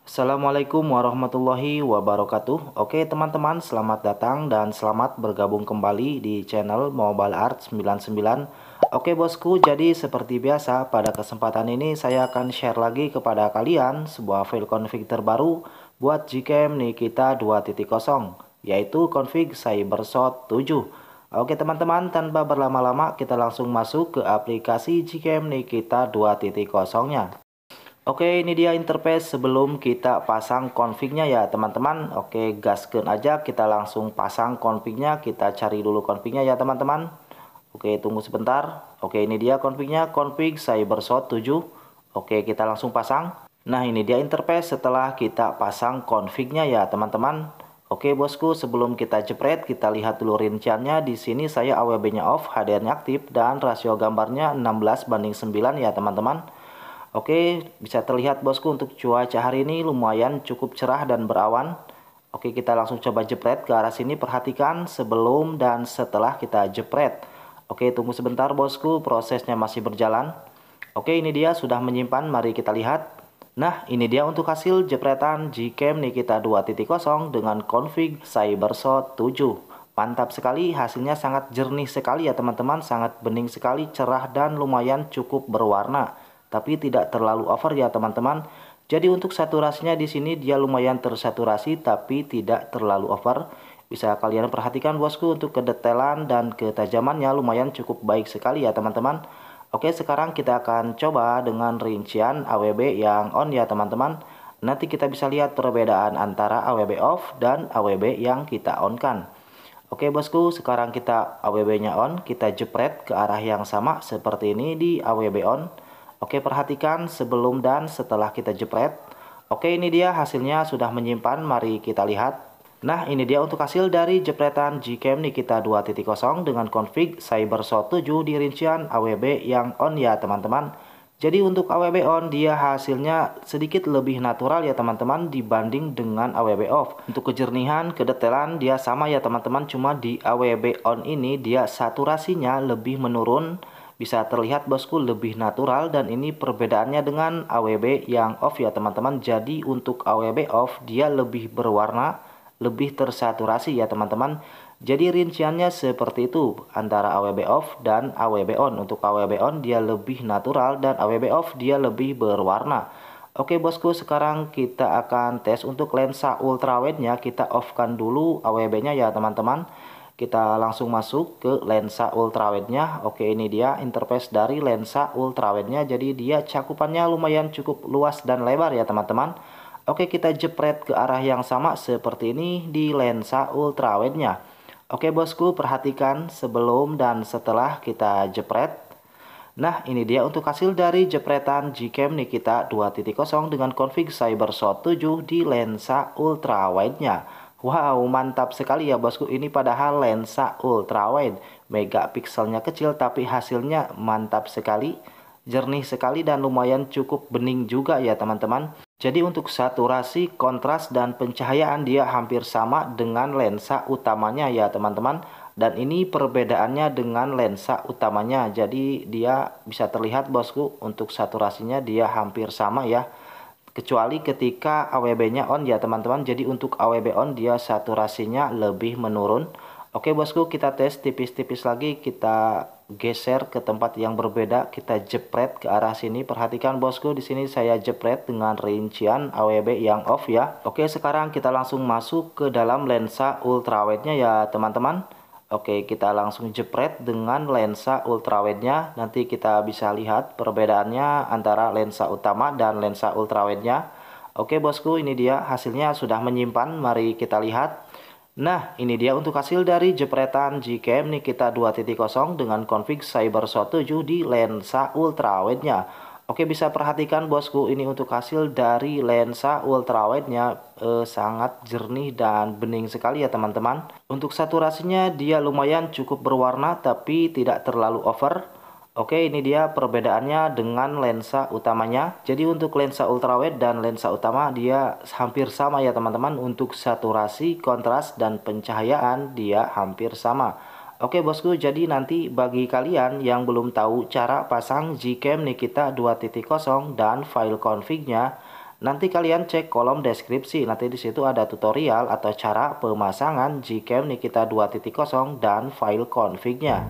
Assalamualaikum warahmatullahi wabarakatuh. Oke teman-teman, selamat datang dan selamat bergabung kembali di channel Mobile Art 99. Oke bosku, jadi seperti biasa pada kesempatan ini saya akan share lagi kepada kalian sebuah file config terbaru buat Gcam Nikita 2.0, yaitu config Cybershot 7. Oke teman-teman, tanpa berlama-lama kita langsung masuk ke aplikasi Gcam Nikita 2.0-nya. Oke, ini dia interface sebelum kita pasang config-nya ya teman-teman. Oke, gaskeun aja, kita langsung pasang config-nya. Kita cari dulu config-nya ya teman-teman. Oke, tunggu sebentar. Oke, ini dia config-nya, config Cybershot 7. Oke, kita langsung pasang. Nah, ini dia interface setelah kita pasang config-nya ya teman-teman. Oke bosku, sebelum kita jepret, kita lihat dulu rinciannya. Di sini saya AWB-nya off, HDR-nya aktif, dan rasio gambarnya 16:9 ya teman-teman. Oke, bisa terlihat bosku untuk cuaca hari ini lumayan cukup cerah dan berawan. Oke, kita langsung coba jepret ke arah sini. Perhatikan sebelum dan setelah kita jepret. Oke, tunggu sebentar bosku, prosesnya masih berjalan. Oke, ini dia sudah menyimpan, mari kita lihat. Nah, ini dia untuk hasil jepretan Gcam Nikita 2.0 dengan config Cybershot 7. Mantap sekali, hasilnya sangat jernih sekali ya teman-teman, sangat bening sekali, cerah dan lumayan cukup berwarna. Tapi tidak terlalu over ya teman-teman. Jadi untuk saturasinya di sini dia lumayan tersaturasi tapi tidak terlalu over. Bisa kalian perhatikan bosku, untuk kedetailan dan ketajamannya lumayan cukup baik sekali ya teman-teman. Oke, sekarang kita akan coba dengan rincian AWB yang on ya teman-teman. Nanti kita bisa lihat perbedaan antara AWB off dan AWB yang kita on kan. Oke bosku, sekarang kita AWB-nya on, kita jepret ke arah yang sama seperti ini di AWB on. Oke, perhatikan sebelum dan setelah kita jepret. Oke, ini dia hasilnya sudah menyimpan, mari kita lihat. Nah, ini dia untuk hasil dari jepretan Gcam Nikita 2.0 dengan config Cybershot 7 di rincian AWB yang on ya teman-teman. Jadi untuk AWB on dia hasilnya sedikit lebih natural ya teman-teman dibanding dengan AWB off. Untuk kejernihan, kedetailan dia sama ya teman-teman, cuma di AWB on ini dia saturasinya lebih menurun. Bisa terlihat bosku lebih natural, dan ini perbedaannya dengan AWB yang off ya teman-teman. Jadi untuk AWB off dia lebih berwarna, lebih tersaturasi ya teman-teman. Jadi rinciannya seperti itu antara AWB off dan AWB on. Untuk AWB on dia lebih natural dan AWB off dia lebih berwarna. Oke bosku, sekarang kita akan tes untuk lensa ultrawide-nya. Kita off-kan dulu AWB-nya ya teman-teman. Kita langsung masuk ke lensa ultrawide-nya. Oke, ini dia interface dari lensa ultrawide-nya. Jadi dia cakupannya lumayan cukup luas dan lebar ya teman-teman. Oke, kita jepret ke arah yang sama seperti ini di lensa ultrawide-nya. Oke bosku, perhatikan sebelum dan setelah kita jepret. Nah, ini dia untuk hasil dari jepretan Gcam Nikita 2.0 dengan config Cybershot 7 di lensa ultrawide-nya. Wow, mantap sekali ya bosku. Ini padahal lensa ultrawide, megapikselnya kecil tapi hasilnya mantap sekali, jernih sekali dan lumayan cukup bening juga ya teman-teman. Jadi untuk saturasi, kontras dan pencahayaan dia hampir sama dengan lensa utamanya ya teman-teman. Dan ini perbedaannya dengan lensa utamanya. Jadi dia bisa terlihat bosku, untuk saturasinya dia hampir sama ya. Kecuali ketika AWB-nya on ya teman-teman. Jadi untuk AWB on dia saturasinya lebih menurun. Oke bosku, kita tes tipis-tipis lagi. Kita geser ke tempat yang berbeda. Kita jepret ke arah sini. Perhatikan bosku, di sini saya jepret dengan rincian AWB yang off ya. Oke, sekarang kita langsung masuk ke dalam lensa ultrawide-nya ya teman-teman. Oke, kita langsung jepret dengan lensa ultrawide-nya. Nanti kita bisa lihat perbedaannya antara lensa utama dan lensa ultrawide-nya. Oke bosku, ini dia hasilnya sudah menyimpan. Mari kita lihat. Nah, ini dia untuk hasil dari jepretan Gcam Nikita 2.0 dengan config Cybershot 7 di lensa ultrawide-nya. Oke, bisa perhatikan bosku, ini untuk hasil dari lensa ultrawide-nya sangat jernih dan bening sekali ya teman-teman. Untuk saturasinya dia lumayan cukup berwarna tapi tidak terlalu over. Oke, ini dia perbedaannya dengan lensa utamanya. Jadi untuk lensa ultrawide dan lensa utama dia hampir sama ya teman-teman. Untuk saturasi, kontras dan pencahayaan dia hampir sama. Oke bosku, jadi nanti bagi kalian yang belum tahu cara pasang Gcam Nikita 2.0 dan file config-nya, nanti kalian cek kolom deskripsi. Nanti di situ ada tutorial atau cara pemasangan Gcam Nikita 2.0 dan file config-nya.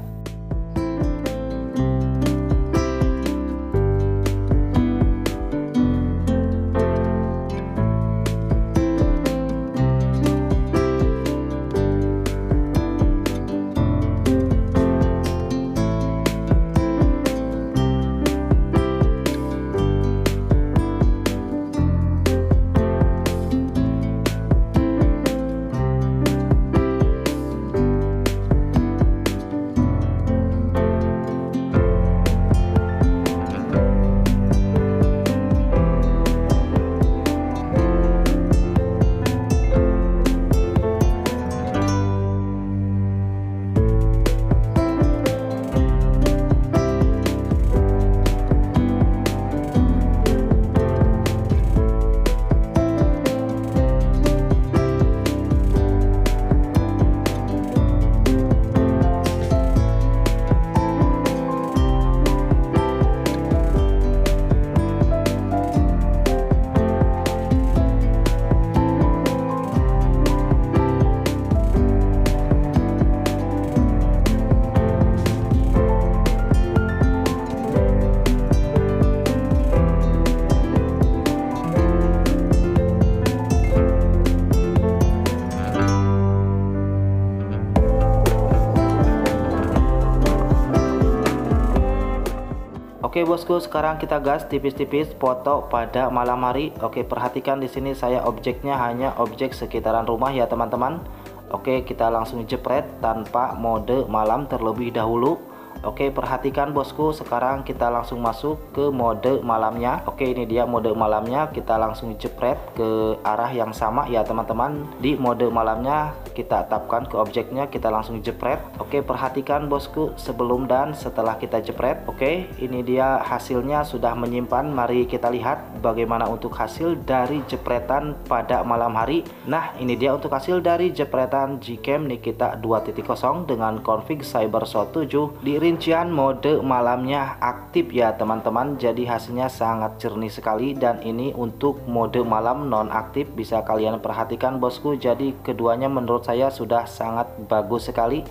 Oke bosku, sekarang kita gas tipis-tipis foto pada malam hari. Oke, perhatikan di sini saya objeknya hanya objek sekitaran rumah ya teman-teman. Oke, kita langsung jepret tanpa mode malam terlebih dahulu. Oke, perhatikan bosku, sekarang kita langsung masuk ke mode malamnya. Oke, ini dia mode malamnya. Kita langsung jepret ke arah yang sama ya teman-teman. Di mode malamnya kita tapkan ke objeknya, kita langsung jepret. Oke, perhatikan bosku, sebelum dan setelah kita jepret. Oke, ini dia hasilnya sudah menyimpan. Mari kita lihat bagaimana untuk hasil dari jepretan pada malam hari. Nah, ini dia untuk hasil dari jepretan Gcam Nikita 2.0 dengan config CyberShot 7 di rincian mode malamnya aktif ya teman-teman. Jadi hasilnya sangat jernih sekali, dan ini untuk mode malam nonaktif. Bisa kalian perhatikan bosku, jadi keduanya menurut saya sudah sangat bagus sekali.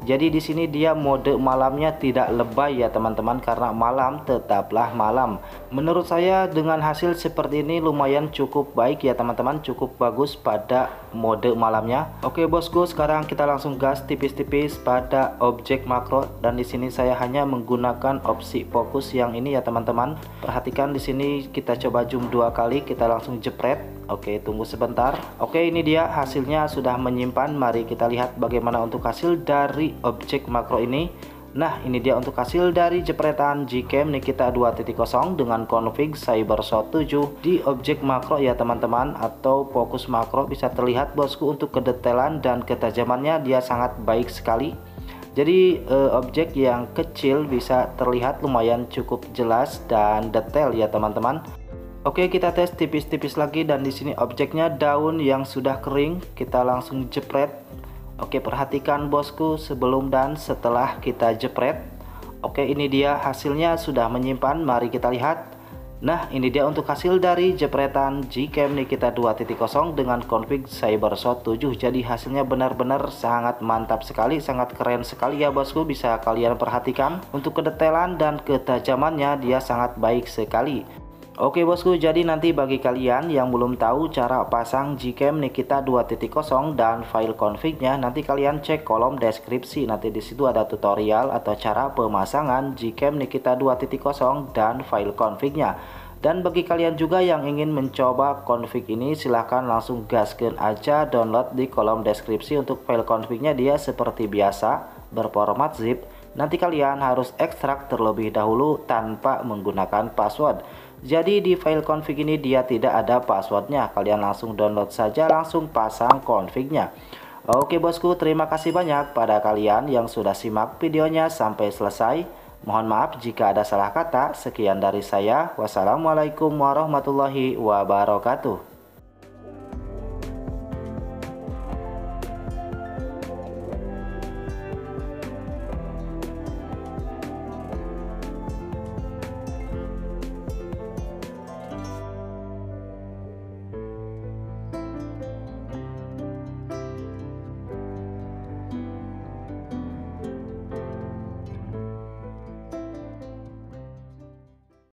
Jadi di sini dia mode malamnya tidak lebay ya teman-teman, karena malam tetaplah malam. Menurut saya dengan hasil seperti ini lumayan cukup baik ya teman-teman, cukup bagus pada mode malamnya. Oke bosku, sekarang kita langsung gas tipis-tipis pada objek makro, dan di sini saya hanya menggunakan opsi fokus yang ini ya teman-teman. Perhatikan di sini kita coba zoom 2 kali, kita langsung jepret. Oke, tunggu sebentar. Oke, ini dia hasilnya sudah menyimpan. Mari kita lihat bagaimana untuk hasil dari objek makro ini. Nah, ini dia untuk hasil dari jepretan Gcam Nikita 2.0 dengan config CyberShot 7 di objek makro ya teman-teman, atau fokus makro. Bisa terlihat bosku untuk kedetailan dan ketajamannya dia sangat baik sekali. Jadi objek yang kecil bisa terlihat lumayan cukup jelas dan detail ya teman-teman. Oke, kita tes tipis-tipis lagi, dan di sini objeknya daun yang sudah kering, kita langsung jepret. Oke, perhatikan bosku sebelum dan setelah kita jepret. Oke, ini dia hasilnya sudah menyimpan. Mari kita lihat. Nah, ini dia untuk hasil dari jepretan Gcam Nikita 2.0 dengan config CyberShot 7. Jadi hasilnya benar-benar sangat mantap sekali, sangat keren sekali ya bosku. Bisa kalian perhatikan untuk kedetailan dan ketajamannya dia sangat baik sekali. Oke bosku, jadi nanti bagi kalian yang belum tahu cara pasang Gcam Nikita 2.0 dan file config-nya, nanti kalian cek kolom deskripsi. Nanti di situ ada tutorial atau cara pemasangan Gcam Nikita 2.0 dan file config-nya. Dan bagi kalian juga yang ingin mencoba config ini, silahkan langsung gaskeun aja download di kolom deskripsi. Untuk file config-nya dia seperti biasa berformat zip. Nanti kalian harus ekstrak terlebih dahulu tanpa menggunakan password. Jadi di file config ini dia tidak ada passwordnya. Kalian langsung download saja, langsung pasang config-nya. Oke bosku, terima kasih banyak pada kalian yang sudah simak videonya sampai selesai. Mohon maaf jika ada salah kata. Sekian dari saya. Wassalamualaikum warahmatullahi wabarakatuh.